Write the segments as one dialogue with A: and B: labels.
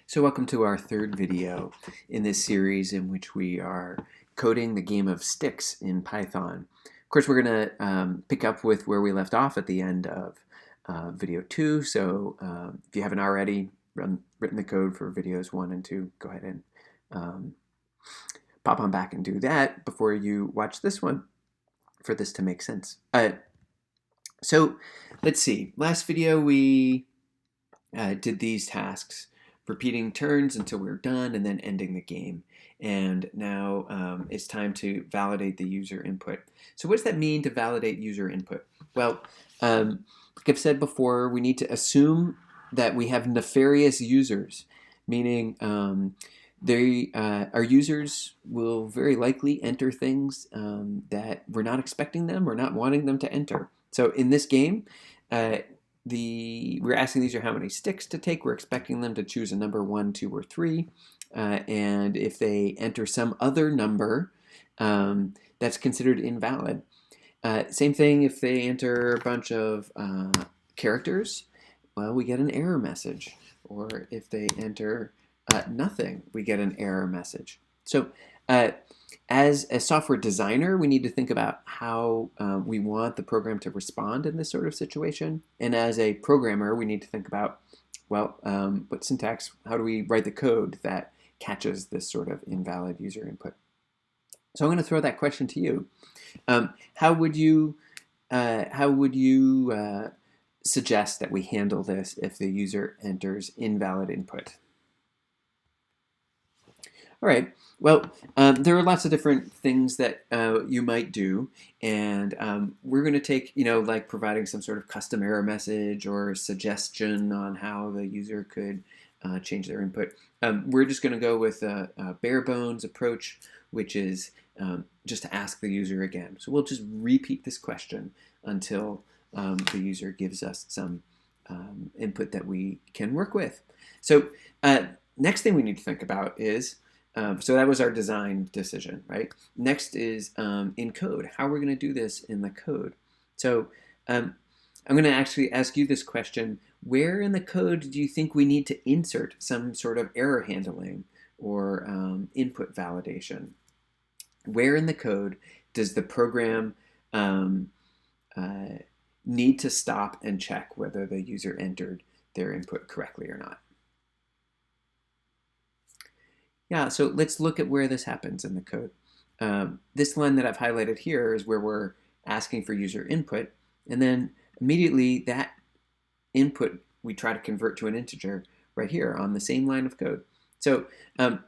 A: So welcome to our third video in this series in which we are coding the game of sticks in Python. Of course, we're going to pick up with where we left off at the end of video 2. So if you haven't already written the code for videos 1 and 2, go ahead and pop on back and do that before you watch this one for this to make sense. So let's see. Last video we did these tasks, repeating turns until we're done and then ending the game. And now it's time to validate the user input. So what does that mean to validate user input? Well, like I've said before, we need to assume that we have nefarious users, meaning our users will very likely enter things that we're not expecting them or not wanting them to enter. So in this game, we're asking the user how many sticks to take. We're expecting them to choose a number 1, 2, or 3. And if they enter some other number, that's considered invalid. Same thing if they enter a bunch of characters, well, we get an error message. Or if they enter nothing, we get an error message. So as a software designer, we need to think about how we want the program to respond in this sort of situation. And as a programmer, we need to think about, well, what syntax, how do we write the code that catches this sort of invalid user input? So I'm going to throw that question to you. How would you suggest that we handle this if the user enters invalid input? All right. Well, there are lots of different things that you might do, and we're going to take, like providing some sort of custom error message or suggestion on how the user could change their input. We're just going to go with a bare bones approach, which is just to ask the user again. So we'll just repeat this question until the user gives us some input that we can work with. So next thing we need to think about is, so that was our design decision, right? Next is in code. How are we going to do this in the code? So I'm going to actually ask you this question. Where in the code do you think we need to insert some sort of error handling or input validation? Where in the code does the program need to stop and check whether the user entered their input correctly or not? Yeah, so let's look at where this happens in the code. This line that I've highlighted here is where we're asking for user input, and then immediately that input we try to convert to an integer right here on the same line of code. So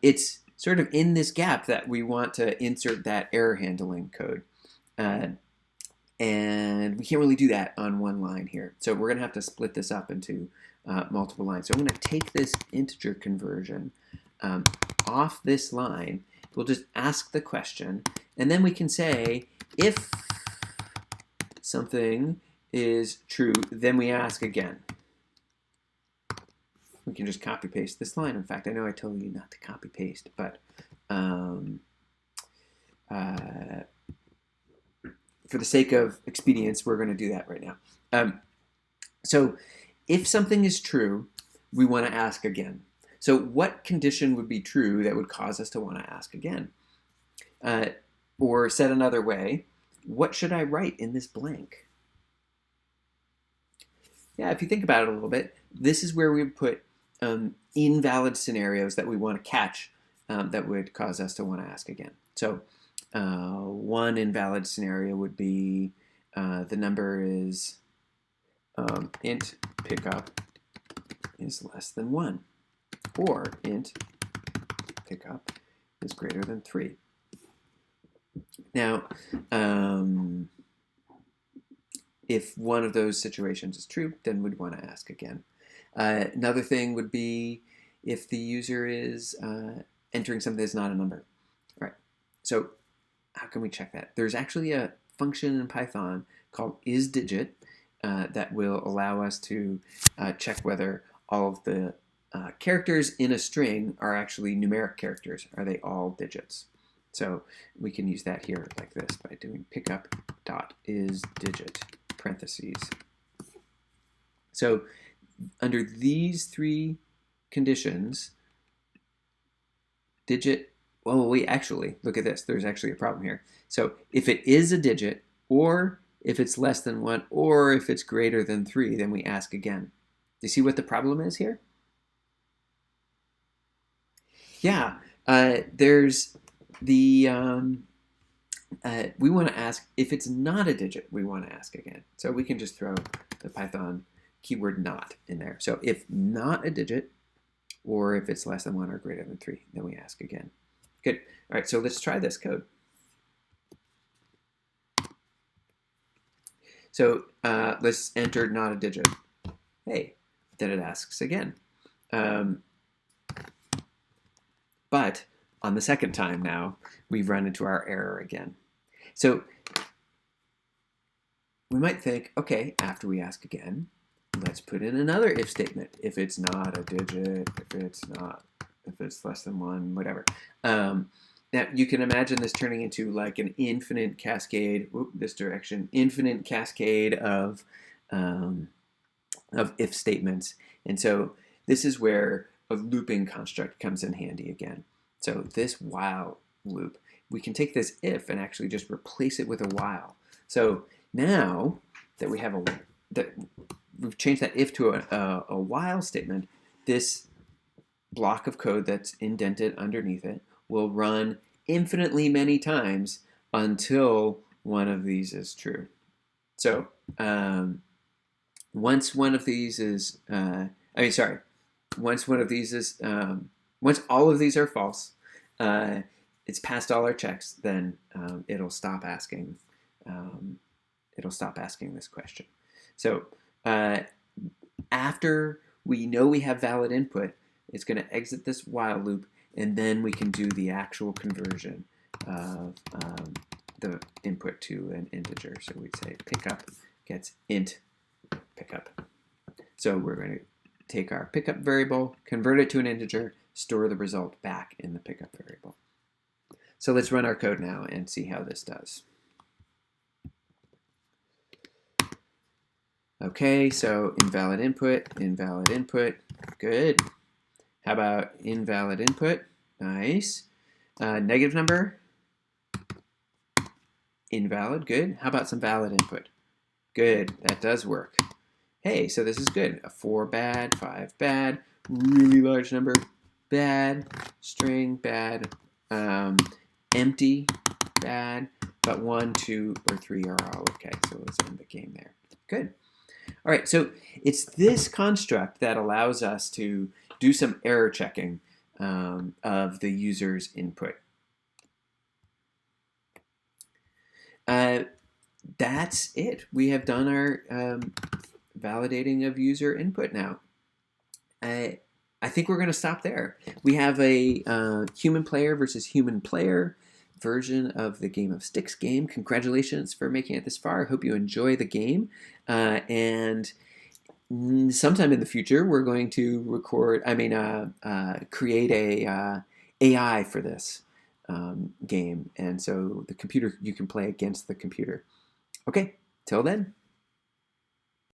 A: it's sort of in this gap that we want to insert that error handling code. And we can't really do that on one line here. So we're going to have to split this up into multiple lines. So I'm going to take this integer conversion off this line. We'll just ask the question, and then we can say if something is true, then we ask again. We can just copy paste this line. In fact, I know I told you not to copy paste, but for the sake of expedience, we're going to do that right now. So if something is true, we want to ask again. So what condition would be true that would cause us to want to ask again? Or said another way, what should I write in this blank? Yeah, if you think about it a little bit, this is where we would put invalid scenarios that we want to catch that would cause us to want to ask again. So one invalid scenario would be the number is int pickup is less than 1. Or int pickup is greater than 3. Now, if one of those situations is true, then we'd want to ask again. Another thing would be if the user is entering something that's not a number. All right. So how can we check that? There's actually a function in Python called isDigit that will allow us to check whether all of the characters in a string are actually numeric characters. Are they all digits? So we can use that here like this by doing pickup dot isDigit parentheses. So under these three conditions, digit. Well, wait, actually, look at this. There's actually a problem here. So if it is a digit, or if it's less than 1, or if it's greater than 3, then we ask again. Do you see what the problem is here? Yeah, there's the, we want to ask, if it's not a digit, we want to ask again. So we can just throw the Python keyword not in there. So if not a digit, or if it's less than 1 or greater than 3, then we ask again. Good. All right, so let's try this code. So let's enter not a digit. Hey, then it asks again. But on the second time now, we've run into our error again. So we might think, okay, after we ask again, let's put in another if statement. If it's not a digit, if it's less than 1, whatever. Now you can imagine this turning into like an infinite cascade, this direction, infinite cascade of if statements. And so this is where a looping construct comes in handy again. So this while loop, we can take this if and actually just replace it with a while. So now that we have we've changed that if to a while statement, this block of code that's indented underneath it will run infinitely many times until one of these is true. So once one of these is, once one of these is, once all of these are false, it's passed all our checks, then it'll stop asking. It'll stop asking this question. So after we know we have valid input, it's going to exit this while loop, and then we can do the actual conversion of the input to an integer. So we'd say pickup gets int pickup. So we're going to take our pickup variable, convert it to an integer, store the result back in the pickup variable. So let's run our code now and see how this does. Okay, so invalid input, good. How about invalid input? Nice. Negative number, invalid, good. How about some valid input? Good, that does work. Hey, so this is good. A 4 bad, 5 bad, really large number, bad, string bad, empty bad, but 1, 2, or 3 are all okay. So let's end the game there. Good. All right, so it's this construct that allows us to do some error checking of the user's input. That's it. We have done our validating of user input now. I think we're going to stop there. We have a human player versus human player version of the Game of Sticks game. Congratulations for making it this far. I hope you enjoy the game. And sometime in the future, we're going to create a AI for this game. And so the computer, you can play against the computer. Okay, till then.